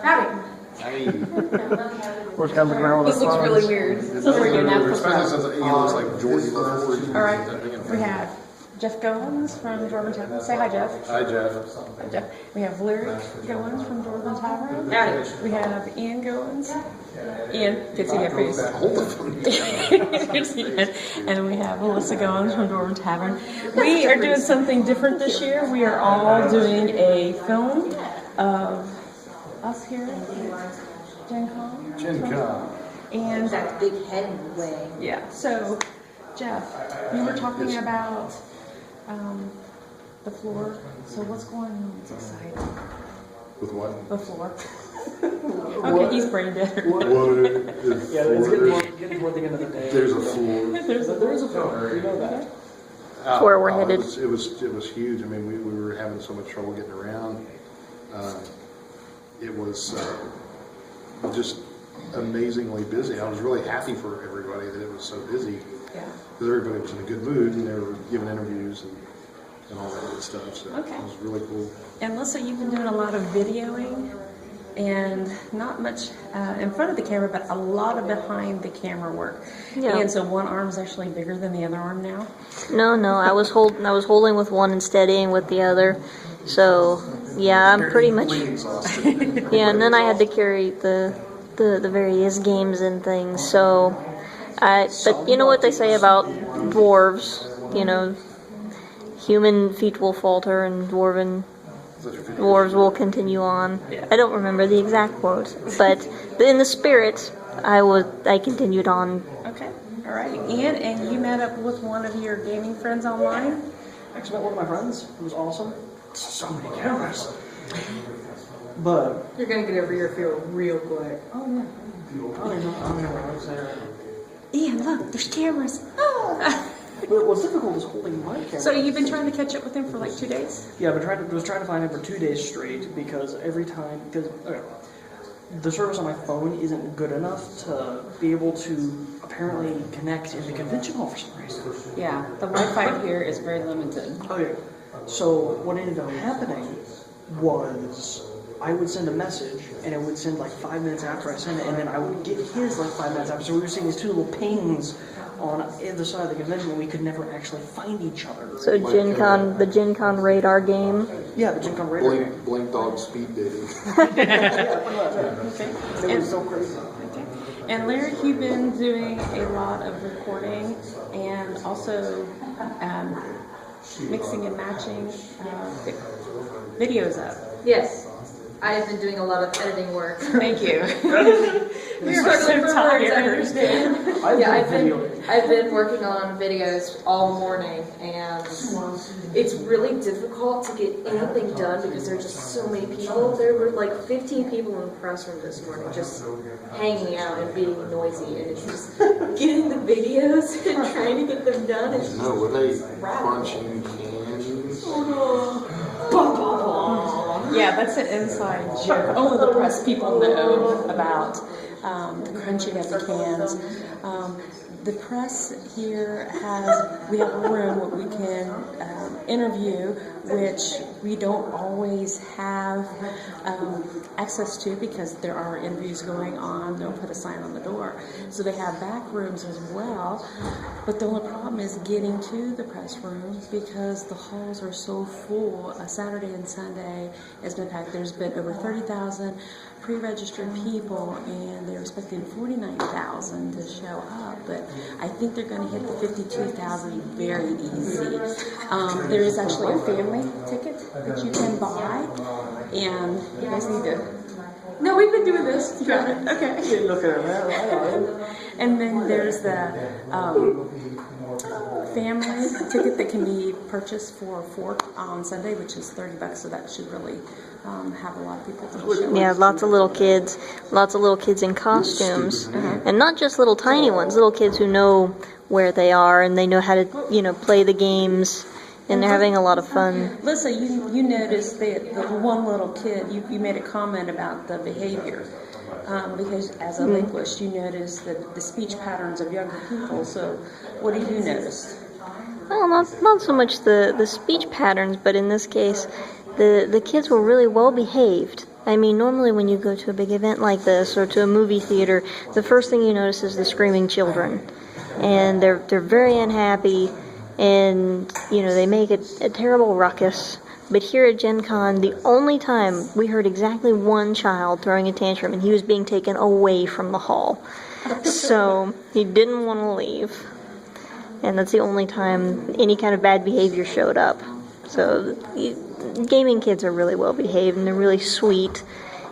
Howdy. Which comes around with This looks really weird. So we're doing that. Especially since he looks like George Lefort. All right. We have Jeff Goins from Dwarven Tavern. Say hi, Jeff. Hi, Jeff. Hi, Jeff. We have Lyric Goins from Dwarven Tavern. Howdy. We have Ian Goins. Ian, good to see your face. Hold the phone. Good to see you. And we have Melissa Goins from Dwarven Tavern. We are doing something different this year. We are all doing a film of us here at Gen Con. Gen Con. And That big head way. yeah, so Jeff, you were talking about the floor. So what's going on? It's exciting. With what? The floor. Okay, he's brain dead. Yeah, it's getting toward the end of the day. There's a floor. There is a floor. We know that. That's where we're headed. It was huge. I mean, we were having so much trouble getting around. It was just amazingly busy. I was really happy for everybody that it was so busy. Yeah. Because everybody was in a good mood and they were giving interviews and all that good stuff. So Okay. it was really cool. And Melissa, you've been doing a lot of videoing and not much in front of the camera, but a lot of behind the camera work. Yeah. And so one arm is actually bigger than the other arm now. No, I was holding with one and steadying with the other. So yeah, I'm pretty much yeah. And then I had to carry the various games and things. So but you know what they say about dwarves? You know, human feet will falter and dwarves will continue on. I don't remember the exact quote, but in the spirit, I continued on. Okay. All right. Ian, and you met up with one of your gaming friends online? Actually met one of my friends. It was awesome. So many cameras. But You're gonna get over your fear real quick. oh yeah. I don't know what I was saying. Ian, look, there's cameras. Oh. But what's difficult is holding my camera. So you've been trying to catch up with him for like 2 days? Yeah, I've been trying to find him for 2 days straight because every time, the service on my phone isn't good enough to be able to apparently connect in the convention hall for some reason. Yeah, the Wi-Fi here is very limited. Oh yeah. So what ended up happening was I would send a message and it would send like 5 minutes after I sent it, and then I would get his like 5 minutes after. So we were seeing these two little pings on either side of the convention, and we could never actually find each other. So the Gen Con radar game. Yeah, the Gen Con radar game. Blink dog speed dating. Okay. It was so crazy. Okay. And Lyric, you've been doing a lot of recording and also mixing and matching videos up. Yes. I have been doing a lot of editing work. Thank you. We were so tired. I understand. I've been working on videos all morning, and it's really difficult to get anything done because there's just so many people. There were like 15 people in the press room this morning just hanging out and being noisy, and it's just getting the videos and trying to get them done. It's No, were they crunching cans? Yeah, that's an inside joke. Only the press people know about the crunching of the cans. The press here we have a room where we can interview, which we don't always have access to because there are interviews going on. They'll put a sign on the door. So they have back rooms as well. But the only problem is getting to the press room because the halls are so full. Saturday and Sunday has been packed. There's been over 30,000 pre-registered people, and they're expecting 49,000 to show up. But I think they're going to hit the 52,000 very easy. There is actually a family ticket that you can buy, and you guys need to. No, we've been doing this. You got it. Okay. You look at it, And then there's the family ticket that can be purchased for $4 on Sunday, which is $30. So that should really have a lot of people to show Yeah, up. lots of little kids in costumes, and not just little tiny ones. Little kids who know where they are and they know how to play the games. And they're having a lot of fun. Lisa, you noticed that the one little kid, you made a comment about the behavior. Because as a linguist, you notice the speech patterns of younger people. So what did you notice? Well, not so much the speech patterns, but in this case, the kids were really well behaved. I mean, normally when you go to a big event like this or to a movie theater, the first thing you notice is the screaming children, and they're very unhappy, and they make a terrible ruckus. But here at Gen Con, the only time we heard exactly one child throwing a tantrum, and he was being taken away from the hall, so he didn't want to leave, and that's the only time any kind of bad behavior showed up. So gaming kids are really well behaved, and they're really sweet.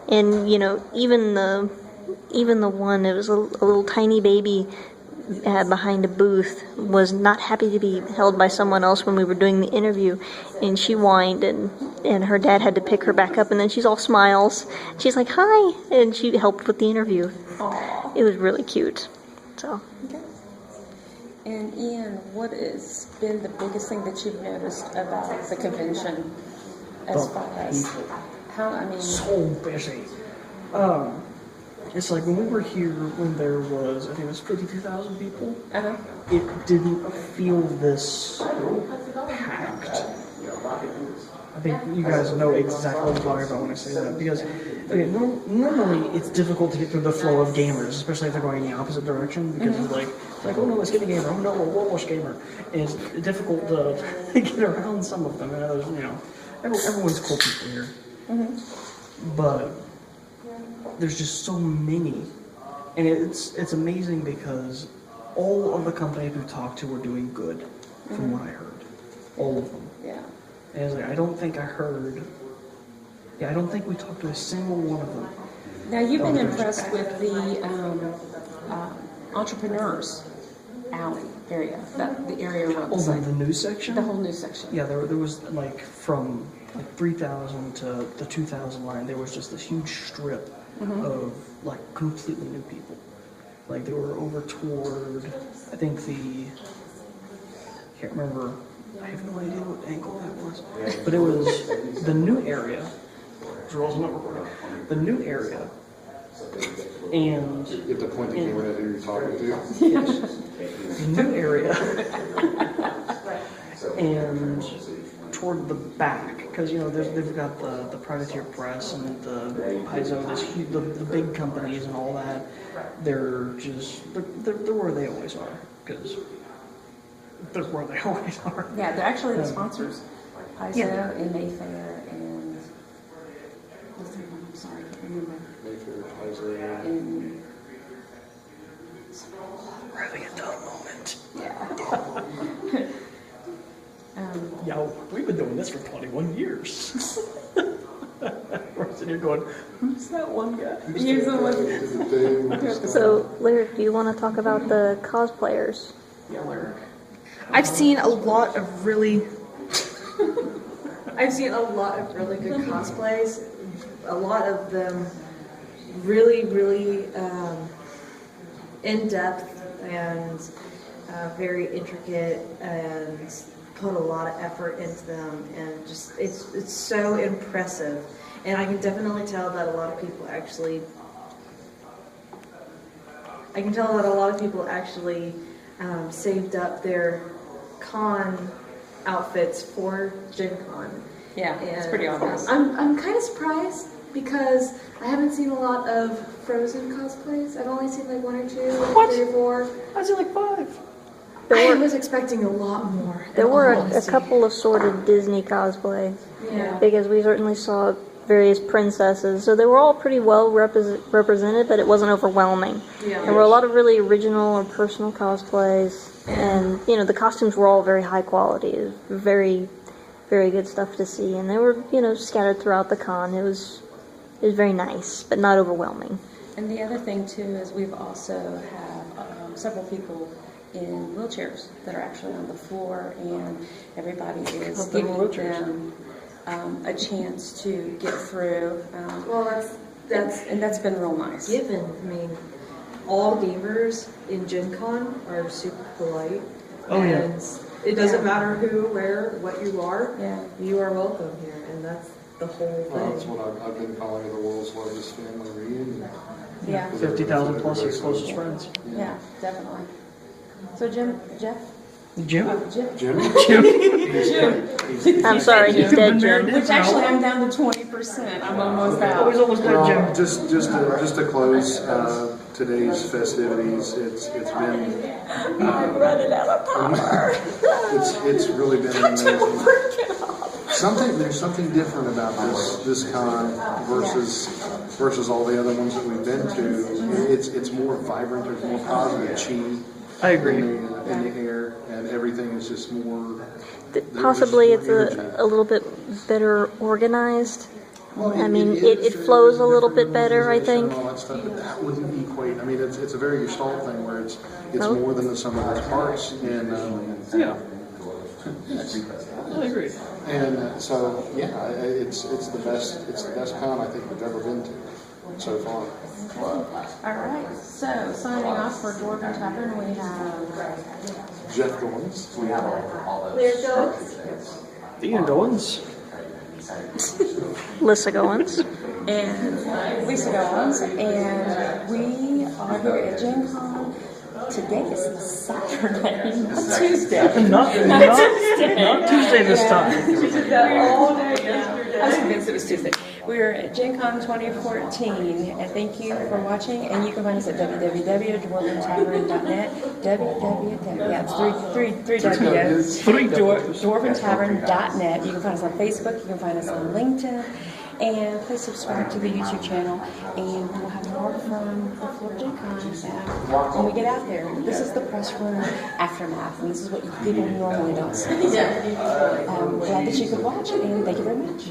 And even the one that was a little tiny baby behind a booth was not happy to be held by someone else when we were doing the interview, and she whined, and her dad had to pick her back up, and then she's all smiles. She's like, "Hi," and she helped with the interview. Aww. It was really cute. So. Okay. And Ian, what has been the biggest thing that you've noticed about the convention as far as So busy. It's like when we were here, when there was, I think it was 52,000 people, it didn't feel this packed. I think you guys know exactly what I'm talking about when I say that, because normally it's difficult to get through the flow of gamers, especially if they're going in the opposite direction, because it's like, oh no, let's get a gamer, oh no, we'll watch gamer. And it's difficult to get around some of them, and others, everyone's cool people here. But there's just so many, and it's amazing because all of the companies we talked to were doing good, from what I heard, all of them. Yeah. And it's like I don't think we talked to a single one of them. Now you've been impressed with the entrepreneurs alley area, the area around the news section. The whole news section. Yeah, there was like from 3,000 to the 2,000 line. There was just this huge strip of like completely new people. Like they were over toward, I think can't remember. I have no idea what angle that was, but it was the new area. The new area, and You have to point the camera at who you're talking to. the new area, and toward the back, because they've got the Privateer Press and the Paizo, the big companies and all that. They're where they always are, because they're where they always are. Yeah, they're actually the sponsors. Paizo and Mayfair and what's the one? I'm sorry, I can't remember. Mayfair, Paizo. And We're having a dull moment. yeah. Yeah, we've been doing this for 21 years. We're sitting here going, who's that one guy? Here's the one. So, Lyric, do you want to talk about the cosplayers? Yeah, Lyric. I've seen a lot of really good cosplays. A lot of them really, really in depth and very intricate, and put a lot of effort into them, and just it's so impressive. And I can definitely tell that a lot of people actually saved up their con outfits for Gen Con. Yeah, it's pretty obvious. I'm kind of surprised because I haven't seen a lot of Frozen cosplays. I've only seen like 1 or 2, like 3 or 4. I see like 5. I was expecting a lot more. There were a couple of sort of Disney cosplays. Yeah. Because we certainly saw various princesses, so they were all pretty well represented, but it wasn't overwhelming. Yeah. There were a lot of really original or personal cosplays, and the costumes were all very high quality. It was very, very good stuff to see, and they were scattered throughout the con. It was very nice, but not overwhelming. And the other thing too is we've also have several people in wheelchairs that are actually on the floor, and everybody is giving them a chance to get through. Well, that's been real nice. given. I mean, all gamers in Gen Con are super polite. Oh, yeah. And it doesn't matter who, where, what you are. Yeah. You are welcome here, and that's the whole Well, that's thing. what I've been calling it, the world's largest family reunion. Yeah. 50,000 plus your closest friends. Yeah, definitely. So Jeff? Jim? Jim? Jim. I'm sorry, he's dead, Jim. Which actually I'm down to 20%. 50%. I'm almost out. Always almost done, Jim. Well, just to close today's festivities, it's been I'm running out of power. it's really been an amazing. There's something different about this con versus all the other ones that we've been to. It's more vibrant. There's more positive chi. I agree. In the air, and everything is just more. Possibly it's there's just more energy. a little bit better organized. Well, I mean, is. it flows a little bit better, I think. And all that stuff, but that wouldn't equate. I mean, it's a very Gestalt thing where it's more than the sum of its parts, and Yeah. I agree. and so yeah, it's the best con I think we've ever been to so far. All right. So signing off for Dwarven Tavern, we have Jeff Goins, we have Clear goats. The Indolens. Lissa Goins. and Lisa Goins, and we are here at Gen Con. Today is Saturday, not Tuesday. Not Tuesday this time. I was convinced it was Tuesday. We're at Gen Con 2014, and thank you for watching. And you can find us at www.dwarventavern.net. Yeah, it's three W's. Dwarventavern.net. You can find us on Facebook. You can find us on LinkedIn. And please subscribe to the YouTube channel, and we'll have more from the Floor Gen Con when we get out there. This is the press room aftermath, and this is what people normally don't see. So, glad that you could watch, and thank you very much.